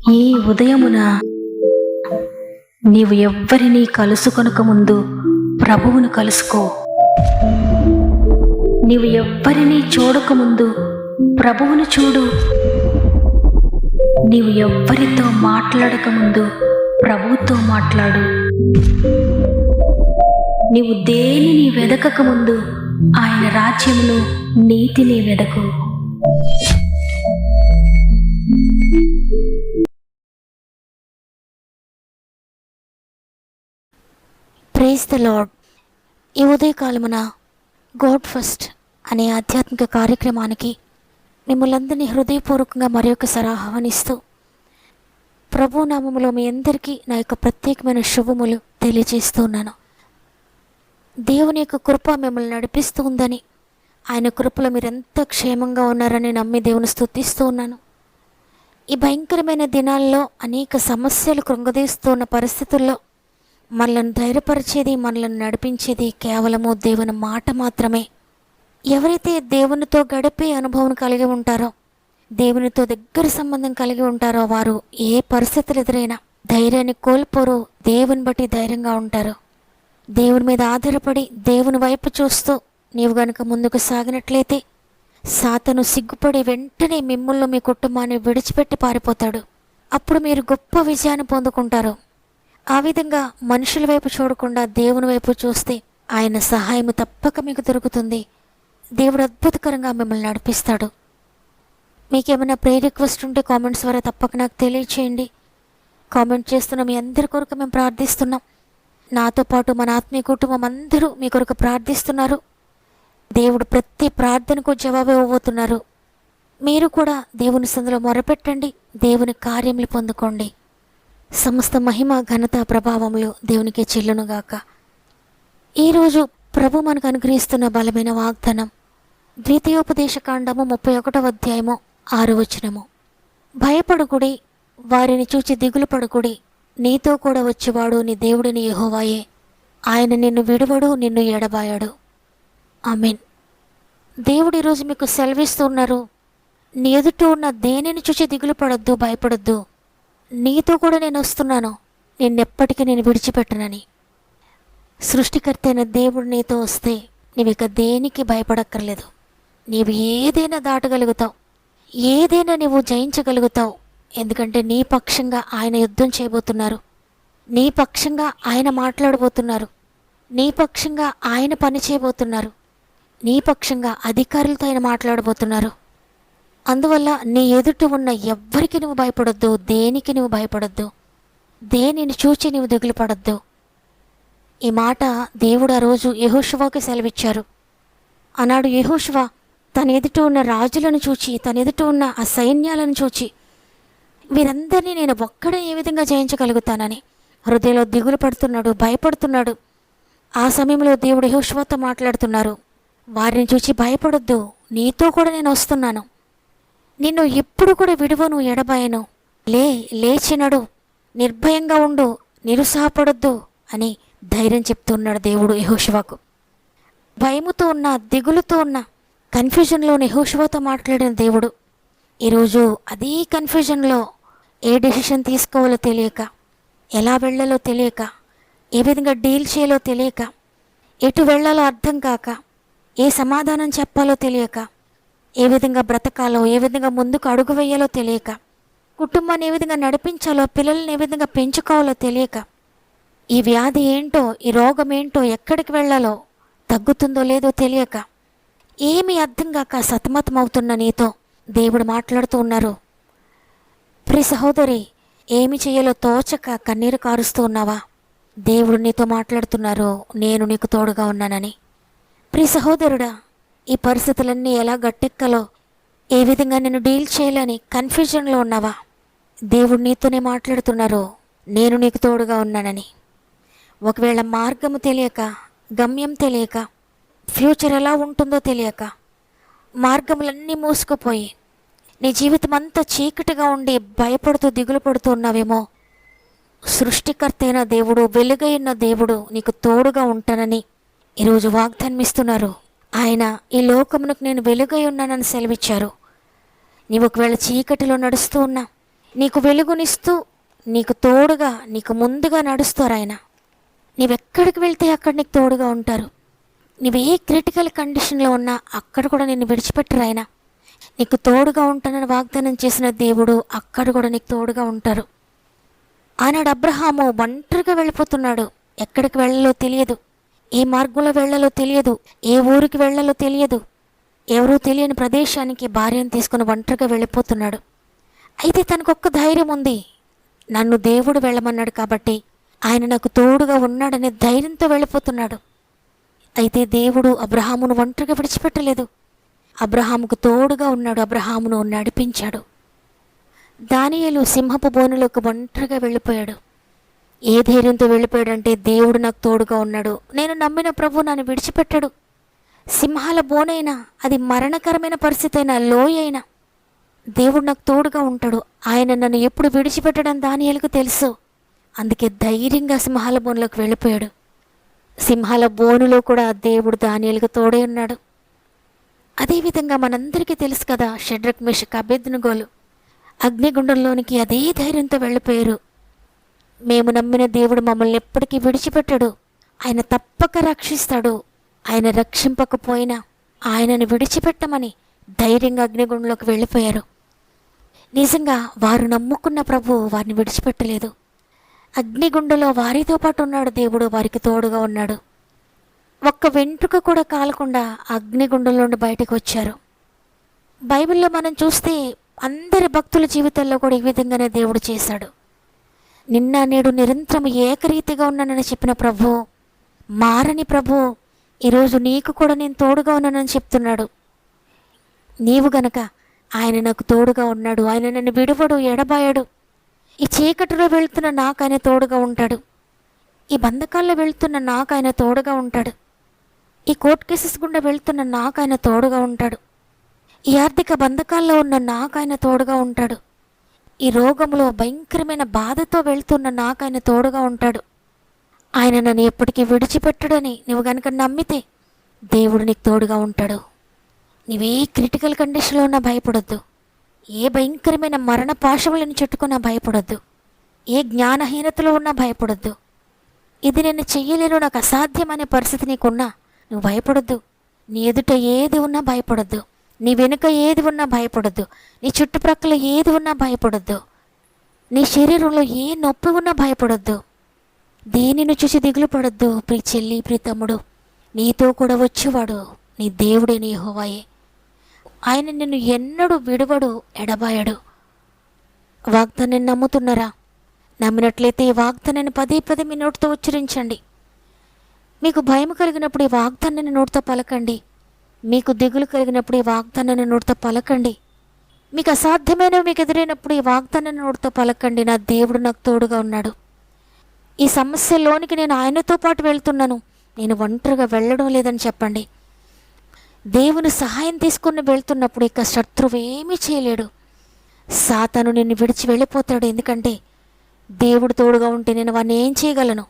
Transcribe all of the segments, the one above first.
ఈ ఉదయమున నీవు ఎవ్వరినీ కలుసుకొనక ముందు ప్రభువును కలుసుకో. నీవు ఎవ్వరినీ చూడకముందు ప్రభువును చూడు. నీవు ఎవ్వరితో మాట్లాడకముందు ప్రభువుతో మాట్లాడు. నీవు దేనిని వెదకకముందు ఆయన రాజ్యమును నీతిని వెదకు. Praise the lord. ఈ ఉదయకాలమున గాడ్ ఫస్ట్ అనే ఆధ్యాత్మిక కార్యక్రమానికి మిమ్మల్ందరినీ హృదయపూర్వకంగా మరొకసారి ఆహ్వానిస్తూ ప్రభు నామములో మీ అందరికీ నా యొక్క ప్రత్యేకమైన శుభములు తెలియజేస్తూ ఉన్నాను. దేవుని యొక్క కృప మిమ్మల్ని నడిపిస్తూ ఉందని, ఆయన కృపలో మీరు ఎంత క్షేమంగా ఉన్నారని నమ్మి దేవుని స్తుతిస్తూ ఉన్నాను. ఈ భయంకరమైన దినాల్లో అనేక సమస్యలు కృంగదీస్తూ ఉన్న పరిస్థితుల్లో మనల్ని ధైర్యపరిచేది, మనల్ని నడిపించేది కేవలము దేవుని మాట మాత్రమే. ఎవరైతే దేవునితో గడిపే అనుభవం కలిగి ఉంటారో, దేవునితో దగ్గర సంబంధం కలిగి ఉంటారో వారు ఏ పరిస్థితులు ఎదురైనా ధైర్యాన్ని కోల్పోరు. దేవుని బట్టి ధైర్యంగా ఉంటారు. దేవుని మీద ఆధారపడి దేవుని వైపు చూస్తూ నీవు గనుక ముందుకు సాగినట్లయితే సాతాను సిగ్గుపడి వెంటనే మిమ్మల్ని మీ కుటుంబాన్ని విడిచిపెట్టి పారిపోతాడు. అప్పుడు మీరు గొప్ప విజయాన్ని పొందుకుంటారు. ఆ విధంగా మనుషుల వైపు చూడకుండా దేవుని వైపు చూస్తే ఆయన సహాయము తప్పక మీకు దొరుకుతుంది. దేవుడు అద్భుతకరంగా మిమ్మల్ని నడిపిస్తాడు. మీకేమైనా ప్రేయర్ రిక్వెస్ట్ ఉంటే కామెంట్స్ ద్వారా తప్పక నాకు తెలియచేయండి. కామెంట్ చేస్తున్న మీ అందరి కొరకు మేము ప్రార్థిస్తున్నాం. నాతో పాటు మన ఆత్మీయ కుటుంబం అందరూ మీ కొరకు ప్రార్థిస్తున్నారు. దేవుడు ప్రతి ప్రార్థనకు జవాబు ఇవ్వబోతున్నారు. మీరు కూడా దేవుని సందులో మొరపెట్టండి, దేవుని కార్యములు పొందుకోండి. సమస్త మహిమ ఘనత ప్రభావములు దేవునికి చెల్లునుగాక. ఈరోజు ప్రభు మనకు అనుగ్రహిస్తున్న బలమైన వాగ్దానం ద్వితీయోపదేశకాండము 31వ అధ్యాయము 6వ వచనము. భయపడుకుడి, వారిని చూచి దిగులు పడుకుడి. నీతో కూడా వచ్చేవాడు నీ దేవుడిని యెహోవాయే. ఆయన నిన్ను విడువడు, నిన్ను ఎడబాయడు. ఆమేన్. దేవుడు ఈరోజు మీకు సెలవిస్తూ ఉన్నారు. నీ ఎదుట ఉన్న దేనిని చూచి దిగులు పడొద్దు, భయపడొద్దు. నీతో కూడా నేను వస్తున్నాను, నిన్నెప్పటికీ నేను విడిచిపెట్టనని. సృష్టికర్త అయిన దేవుడు నీతో వస్తే నీవిక దేనికి భయపడక్కర్లేదు. నీవు ఏదైనా దాటగలుగుతావు, ఏదైనా నీవు జయించగలుగుతావు. ఎందుకంటే నీ పక్షంగా ఆయన యుద్ధం చేయబోతున్నారు. నీ పక్షంగా ఆయన మాట్లాడబోతున్నారు. నీ పక్షంగా ఆయన పని చేయబోతున్నారు. నీ పక్షంగా అధికారులతో ఆయన మాట్లాడబోతున్నారు. అందువల్ల నీ ఎదుట ఉన్న ఎవ్వరికి నువ్వు భయపడొద్దు, దేనికి నువ్వు భయపడొద్దు, దేనిని చూచి నువ్వు దిగులు పడొద్దు. ఈ మాట దేవుడు ఆ రోజు యెహోషువకి సెలవిచ్చారు. ఆనాడు యెహోషువ తన ఎదుట ఉన్న రాజులను చూచి, తన ఎదుట ఉన్న ఆ సైన్యాలను చూచి వీరందరినీ నేను ఒక్కడే ఏ విధంగా జయించగలుగుతానని హృదయంలో దిగులు పడుతున్నాడు, భయపడుతున్నాడు. ఆ సమయంలో దేవుడు యెహోషువతో మాట్లాడుతున్నారు. వారిని చూచి భయపడొద్దు, నీతో కూడా నేను వస్తున్నాను, నిన్ను ఎప్పుడు కూడా విడువను, ఎడబాయను. లేచినడు, నిర్భయంగా ఉండు, నిరుత్సాహపడొద్దు అని ధైర్యం చెప్తున్నాడు దేవుడు యెహోషువకు. భయముతో ఉన్న, దిగులుతో ఉన్న, కన్ఫ్యూజన్లో యెహోషువతో మాట్లాడిన దేవుడు ఈరోజు అదే కన్ఫ్యూజన్లో ఏ డెసిషన్ తీసుకోవాలో తెలియక, ఎలా వెళ్ళాలో తెలియక, ఏ విధంగా డీల్ చేయాలో తెలియక, ఎటు వెళ్ళాలో అర్థం కాక, ఏ సమాధానం చెప్పాలో తెలియక, ఏ విధంగా బ్రతకాలో, ఏ విధంగా ముందుకు అడుగు వేయాలో తెలియక, కుటుంబాన్ని ఏ విధంగా నడిపించాలో, పిల్లల్ని ఏ విధంగా పెంచుకోవాలో తెలియక, ఈ వ్యాధి ఏంటో, ఈ రోగం ఏంటో, ఎక్కడికి వెళ్ళాలో, తగ్గుతుందో లేదో తెలియక, ఏమీ అర్థం కాక సతమతం అవుతున్న నీతో దేవుడు మాట్లాడుతూ ఉన్నారు. ప్రియ సహోదరి, ఏమి చేయాలో తోచక కన్నీరు కారుస్తూ ఉన్నావా? దేవుడు నీతో మాట్లాడుతున్నారు, నేను నీకు తోడుగా ఉన్నానని. ప్రియ సహోదరుడా, ఈ పరిస్థితులన్నీ ఎలా గట్టెక్కాలో, ఏ విధంగా నేను డీల్ చేయాలని కన్ఫ్యూజన్లో ఉన్నావా? దేవుడు నీతోనే మాట్లాడుతున్నారు, నేను నీకు తోడుగా ఉన్నానని. ఒకవేళ మార్గము తెలియక, గమ్యం తెలియక, ఫ్యూచర్ ఎలా ఉంటుందో తెలియక, మార్గములన్నీ మూసుకుపోయి నీ జీవితం అంతా చీకటిగా ఉండి భయపడుతూ దిగులు పడుతూ ఉన్నావేమో, సృష్టికర్త అయిన దేవుడు, వెలుగైన దేవుడు నీకు తోడుగా ఉంటానని ఈరోజు వాగ్దానం ఇస్తున్నారు. ఆయన ఈ లోకమునకు నేను వెలుగై ఉన్నానని సెలవిచ్చారు. నీవు ఒకవేళ చీకటిలో నడుస్తూ ఉన్నా, నీకు వెలుగునిస్తూ, నీకు తోడుగా, నీకు ముందుగా నడుస్తారు ఆయన. నీవెక్కడికి వెళ్తే అక్కడ నీకు తోడుగా ఉంటారు. నువ్వే క్రిటికల్ కండిషన్లో ఉన్నా అక్కడ కూడా నిన్ను విడిచిపెట్టరు ఆయన. నీకు తోడుగా ఉంటానని వాగ్దానం చేసిన దేవుడు అక్కడ కూడా నీకు తోడుగా ఉంటారు. ఆనాడు అబ్రహాము ఒంటరిగా వెళ్ళిపోతున్నాడు. ఎక్కడికి వెళ్ళాలో తెలియదు, ఏ మార్గంలో వెళ్ళాలో తెలియదు, ఏ ఊరికి వెళ్ళాలో తెలియదు. ఎవరూ తెలియని ప్రదేశానికి భార్యను తీసుకుని ఒంటరిగా వెళ్ళిపోతున్నాడు. అయితే తనకొక్క ధైర్యం ఉంది, నన్ను దేవుడు వెళ్ళమన్నాడు కాబట్టి ఆయన నాకు తోడుగా ఉన్నాడనే ధైర్యంతో వెళ్ళిపోతున్నాడు. అయితే దేవుడు అబ్రహామును ఒంటరిగా విడిచిపెట్టలేదు. అబ్రహాముకు తోడుగా ఉన్నాడు, అబ్రహామును నడిపించాడు. దానియేలు సింహపు బోనులోకి ఒంటరిగా వెళ్ళిపోయాడు. ఏ ధైర్యంతో వెళ్ళిపోయాడంటే, దేవుడు నాకు తోడుగా ఉన్నాడు, నేను నమ్మిన ప్రభు నన్ను విడిచిపెట్టాడు. సింహాల బోనైనా, అది మరణకరమైన పరిస్థితి అయినా, లోయ అయినా దేవుడు నాకు తోడుగా ఉంటాడు, ఆయన నన్ను ఎప్పుడు విడిచిపెట్టడం దానియేలుకు తెలుసు. అందుకే ధైర్యంగా సింహాల బోనులోకి వెళ్ళిపోయాడు. సింహాల బోనులో కూడా దేవుడు దానియేలుకు తోడే ఉన్నాడు. అదేవిధంగా మనందరికీ తెలుసు కదా, షడ్రక్ మెషక్ అబేద్నెగోలు అగ్నిగుండంలోనికి అదే ధైర్యంతో వెళ్ళిపోయారు. మేము నమ్మిన దేవుడు మమ్మల్ని ఎప్పటికీ విడిచిపెట్టడు, ఆయన తప్పక రక్షిస్తాడు, ఆయన రక్షింపకపోయినా ఆయనను విడిచిపెట్టమని ధైర్యంగా అగ్నిగుండంలోకి వెళ్ళిపోయారు. నిజంగా వారు నమ్ముకున్న ప్రభు వారిని విడిచిపెట్టలేదు. అగ్నిగుండంలో వారితో పాటు ఉన్నాడు దేవుడు, వారికి తోడుగా ఉన్నాడు. ఒక్క వెంట్రుక కూడా కాలకుండా అగ్నిగుండంలో నుండి బయటకు వచ్చారు. బైబిల్లో మనం చూస్తే అందరి భక్తుల జీవితాల్లో కూడా ఈ విధంగానే దేవుడు చేశాడు. నిన్న నేడు నిరంతరం ఏకరీతిగా ఉన్నానని చెప్పిన ప్రభు, మారని ప్రభు, ఈరోజు నీకు కూడా నేను తోడుగా ఉన్నానని చెప్తున్నాడు. నీవు గనక ఆయన నాకు తోడుగా ఉన్నాడు, ఆయన నన్ను విడువడు, ఎడబాయడు. ఈ చీకటిలో వెళ్తున్న నాకు ఆయన తోడుగా ఉంటాడు, ఈ బంధకాల్లో వెళ్తున్న నాకు ఆయన తోడుగా ఉంటాడు, ఈ కోర్టు కేసెస్ గుండా వెళ్తున్న నాకు ఆయన తోడుగా ఉంటాడు, ఈ ఆర్థిక బంధకాల్లో ఉన్న నాకు ఆయన తోడుగా ఉంటాడు, ఈ రోగంలో భయంకరమైన బాధతో వెళ్తున్న నాకు ఆయన తోడుగా ఉంటాడు. ఆయన నన్ను ఎప్పటికీ విడిచిపెట్టడని నువ్వు కనుక నమ్మితే దేవుడు నీకు తోడుగా ఉంటాడు. నీవే క్రిటికల్ కండిషన్లో ఉన్నా భయపడొద్దు, ఏ భయంకరమైన మరణ పాశములను చుట్టుకున్నా భయపడొద్దు, ఏ జ్ఞానహీనతలో ఉన్నా భయపడొద్దు. ఇది నేను చెయ్యలేను, నాకు అసాధ్యం అనే పరిస్థితి నీకున్నా నువ్వు భయపడొద్దు. నీ ఎదుట ఏది ఉన్నా భయపడొద్దు, నీ వెనుక ఏది ఉన్నా భయపడొద్దు, నీ చుట్టుప్రక్కల ఏది ఉన్నా భయపడొద్దు, నీ శరీరంలో ఏ నొప్పి ఉన్నా భయపడొద్దు. దేనిని చూసి దిగులు పడొద్దు. ప్రియ చెల్లి, ప్రియ తమ్ముడు, నీతో కూడా వచ్చేవాడు నీ దేవుడే, నీ యెహోవాయే. ఆయన నిన్ను ఎన్నడూ విడువడు, ఎడబాయడు. వాగ్దానాన్ని నమ్ముతున్నారా? నమ్మినట్లయితే ఈ వాగ్దానాన్ని పదే పదే మీ నోటితో ఉచ్చరించండి. మీకు భయం కలిగినప్పుడు ఈ వాగ్దానాన్ని నోటితో పలకండి. మీకు దిగులు కలిగినప్పుడు ఈ వాగ్దానాన్ని నోటితో పలకండి. మీకు అసాధ్యమైనవి మీకు ఎదురైనప్పుడు ఈ వాగ్దానాన్ని నోటితో పలకండి. నా దేవుడు నాకు తోడుగా ఉన్నాడు, ఈ సమస్యలోనికి నేను ఆయనతో పాటు వెళ్తున్నాను, నేను ఒంటరిగా వెళ్ళడం లేదని చెప్పండి. దేవుని సహాయం తీసుకుని వెళ్తున్నప్పుడు ఇక శత్రువు ఏమీ చేయలేడు. సాతాను నిన్ను విడిచి వెళ్ళిపోతాడు. ఎందుకంటే దేవుడు తోడుగా ఉంటే నేను వారిని ఏం చేయగలను,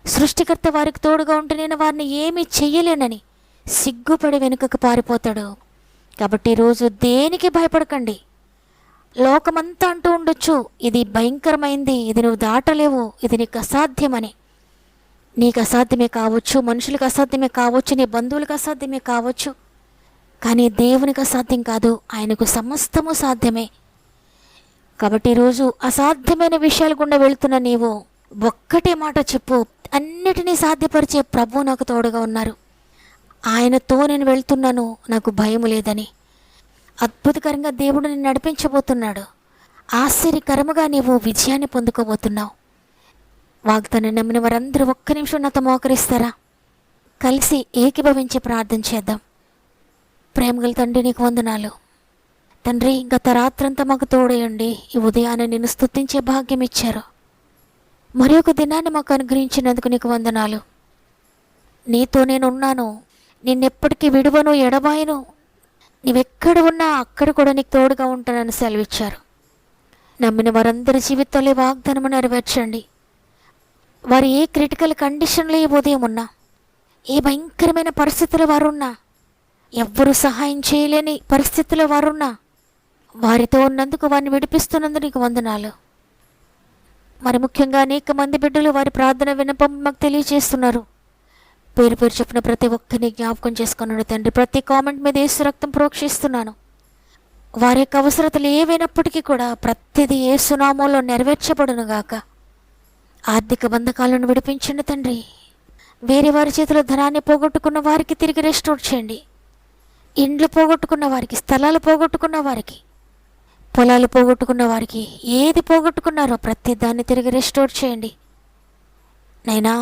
సృష్టికర్త వారికి తోడుగా ఉంటే నేను వారిని ఏమీ చెయ్యలేనని సిగ్గుపడి వెనుకకు పారిపోతాడు. కాబట్టి ఈరోజు దేనికి భయపడకండి. లోకమంతా అంటూ ఉండొచ్చు, ఇది భయంకరమైంది, ఇది నువ్వు దాటలేవు, ఇది నీకు అసాధ్యమని. నీకు అసాధ్యమే కావచ్చు, మనుషులకు అసాధ్యమే కావచ్చు, నీ బంధువులకు అసాధ్యమే కావచ్చు, కానీ దేవునికి అసాధ్యం కాదు, ఆయనకు సమస్తము సాధ్యమే. కాబట్టి ఈరోజు అసాధ్యమైన విషయాలు గుండా వెళుతున్న నీవు ఒక్కటే మాట చెప్పు, అన్నిటినీ సాధ్యపరిచే ప్రభు నాకు తోడుగా ఉన్నారు, ఆయనతో నేను వెళ్తున్నాను, నాకు భయం లేదని. అద్భుతకరంగా దేవుడు నిన్ను నడిపించబోతున్నాడు. ఆశ్చర్యకరముగా నీవు విజయాన్ని పొందుకోబోతున్నావు. వాగ్దానం నమ్మిన వారందరూ ఒక్క నిమిషం నాతో మోకరిస్తారా? కలిసి ఏకీభవించి ప్రార్థన చేద్దాం. ప్రేమగల తండ్రి, నీకు వందనాలు. తండ్రి, గత రాత్రంతా మాకు తోడేయండి. ఈ ఉదయాన్ని నిన్ను స్తుతించే భాగ్యం ఇచ్చారు. మరి ఒక దినాన్ని మాకు అనుగ్రహించినందుకు నీకు వందనాలు. నీతో నేనున్నాను, నిన్నెప్పటికీ విడువను, ఎడబాయను, నీవెక్కడ ఉన్నా అక్కడ కూడా నీకు తోడుగా ఉంటానని సెలవిచ్చారు. నమ్మిన వారందరి జీవితాల్లో వాగ్దానము నెరవేర్చండి. వారు ఏ క్రిటికల్ కండిషన్లో ఈ ఉదయం ఉన్నా, ఏ భయంకరమైన పరిస్థితుల్లో వారున్నా, ఎవ్వరూ సహాయం చేయలేని పరిస్థితుల్లో వారున్నా, వారితో ఉన్నందుకు, వారిని విడిపిస్తున్నందుకు నీకు వందనాలు. మరి ముఖ్యంగా అనేక మంది బిడ్డలు వారి ప్రార్థన విన్నపం మాకు తెలియజేస్తున్నారు. పేరు పేరు చెప్పిన ప్రతి ఒక్కరిని జ్ఞాపకం చేసుకున్నాడు తండ్రి. ప్రతి కామెంట్ మీద యేసు రక్తం ప్రోక్షిస్తున్నాను. వారి యొక్క అవసరతలు ఏవైనప్పటికీ కూడా ప్రతిదీ యేసు నామములో నెరవేర్చబడును గాక. ఆర్థిక బంధకాలను విడిపించండి తండ్రి. వేరే వారి చేతిలో ధనాన్ని పోగొట్టుకున్న వారికి తిరిగి రెస్టోర్ చేయండి. ఇండ్లు పోగొట్టుకున్న వారికి, స్థలాలు పోగొట్టుకున్న వారికి, పొలాలు పోగొట్టుకున్న వారికి, ఏది పోగొట్టుకున్నారో ప్రతి దాన్ని తిరిగి రెస్టోర్ చేయండి నైనా.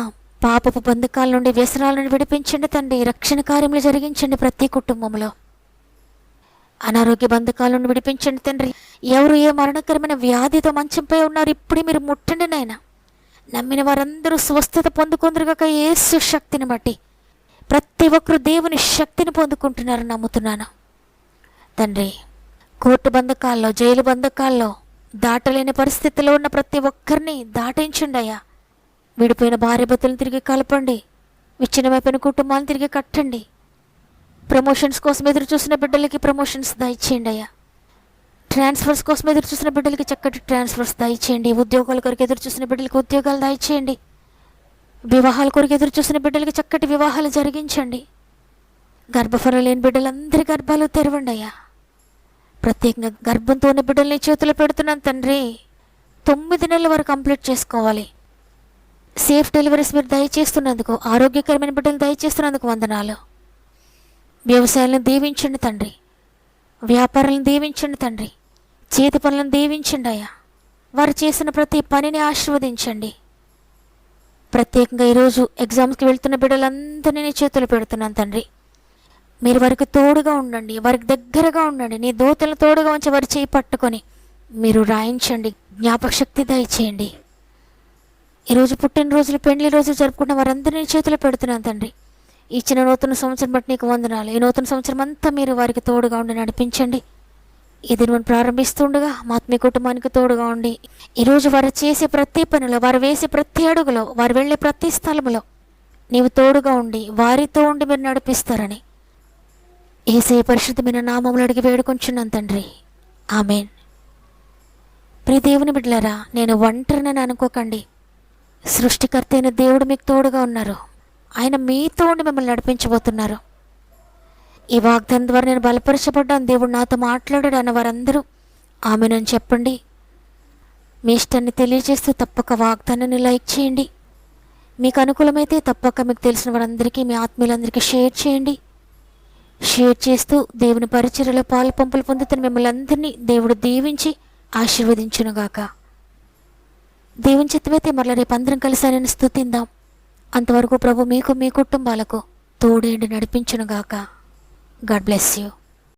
పాపపు బంధకాల నుండి, వ్యసనాల నుండి విడిపించండి తండ్రి. రక్షణ కార్యములు జరిగించండి ప్రతి కుటుంబంలో. అనారోగ్య బంధకాల నుండి విడిపించండి తండ్రి. ఎవరు ఏ మరణకరమైన వ్యాధితో మంచంపై ఉన్నారు, ఇప్పుడే మీరు ముట్టండి నాయన. నమ్మిన వారందరూ స్వస్థత పొందుకుందరుగాక యేసు శక్తిని బట్టి. ప్రతి ఒక్కరు దేవుని శక్తిని పొందుకుంటున్నారని నమ్ముతున్నాను తండ్రి. కోర్టు బంధకాల్లో, జైలు బంధకాల్లో, దాటలేని పరిస్థితిలో ఉన్న ప్రతి ఒక్కరిని దాటించండి అయ్యా. విడిపోయిన భార్యాభర్తలను తిరిగి కలపండి. విచ్ఛిన్నమైపోయిన కుటుంబాలను తిరిగి కట్టండి. ప్రమోషన్స్ కోసం ఎదురు చూసిన బిడ్డలకి ప్రమోషన్స్ దయచేయండి అయ్యా. ట్రాన్స్ఫర్స్ కోసం ఎదురు చూసిన బిడ్డలకి చక్కటి ట్రాన్స్ఫర్స్ దయచేయండి. ఉద్యోగాల కొరకు ఎదురు చూసిన బిడ్డలకి ఉద్యోగాలు దయచేయండి. వివాహాల కొరకు ఎదురు చూసిన బిడ్డలకి చక్కటి వివాహాలు జరిగించండి. గర్భఫలం లేని బిడ్డలందరి గర్భాలు తెరవండి అయ్యా. ప్రత్యేకంగా గర్భంతో ఉన్న బిడ్డల్ని చేతులు పెడుతున్నాను తండ్రి. 9 నెలల వరకు కంప్లీట్ చేసుకోవాలి. సేఫ్ డెలివరీస్ మీరు దయచేస్తున్నందుకు, ఆరోగ్యకరమైన బిడ్డలు దయచేస్తున్నందుకు వందనాలు. వ్యవసాయాలను దీవించండి తండ్రి. వ్యాపారాలను దీవించండి తండ్రి. చేతి పనులను దీవించండి అయ్యా. వారు చేసిన ప్రతి పనిని ఆశీర్వదించండి. ప్రత్యేకంగా ఈరోజు ఎగ్జామ్స్కి వెళ్తున్న బిడ్డలందరినీ నీ చేతులు పెడుతున్నాను తండ్రి. మీరు వారికి తోడుగా ఉండండి, వారికి దగ్గరగా ఉండండి. నీ దూతలను తోడుగా ఉంచి వారి చేయి పట్టుకొని మీరు రాయించండి. జ్ఞాపక శక్తి దయచేయండి. ఈరోజు పుట్టినరోజులు, పెండ్లి రోజులు జరుపుకున్న వారందరినీ చేతులు పెడుతున్నాను తండ్రి. ఇచ్చిన నూతన సంవత్సరం బట్టి నీకు వందనాలు. ఈ నూతన సంవత్సరం అంతా మీరు వారికి తోడుగా ఉండి నడిపించండి. ఇది మనం ప్రారంభిస్తుండగా మా ఆత్మీయ కుటుంబానికి తోడుగా ఉండి, ఈరోజు వారు చేసే ప్రతి పనిలో, వారు వేసే ప్రతి అడుగులో, వారు వెళ్ళే ప్రతి స్థలంలో నీవు తోడుగా ఉండి వారితో ఉండి మీరు నడిపిస్తారని యేసయ్య పరిశుద్ధమైన నామములో అడిగి వేడుకొంచున్నాను తండ్రి. ఆమేన్. ప్రియ దేవుని బిడ్డలారా, నేను ఒంటరినని అనుకోకండి. సృష్టికర్త అయిన దేవుడు మీకు తోడుగా ఉన్నారు. ఆయన మీతో ఉండి మిమ్మల్ని నడిపించబోతున్నారు. ఈ వాగ్దానం ద్వారా నేను బలపరచబడ్డాను, దేవుడు నాతో మాట్లాడాడు అన్న వారందరూ ఆమెనని చెప్పండి. మీ ఇష్టాన్ని తెలియజేస్తూ తప్పక వాగ్దానాన్ని లైక్ చేయండి. మీకు అనుకూలమైతే తప్పక మీకు తెలిసిన వారందరికీ, మీ ఆత్మీయులందరికీ షేర్ చేయండి. షేర్ చేస్తూ దేవుని పరిచర్యలో పాలు పంపులు పొందుతున్న మిమ్మల్ని అందరినీ దేవుడు దీవించి ఆశీర్వదించునుగాక. దేవుని చిత్తమైతే మరలా రేపు అందరం కలిసి ఆయనను స్తుతిందాం. అంతవరకు ప్రభు మీకు, మీ కుటుంబాలకు తోడేండి నడిపించునుగాక. God bless you.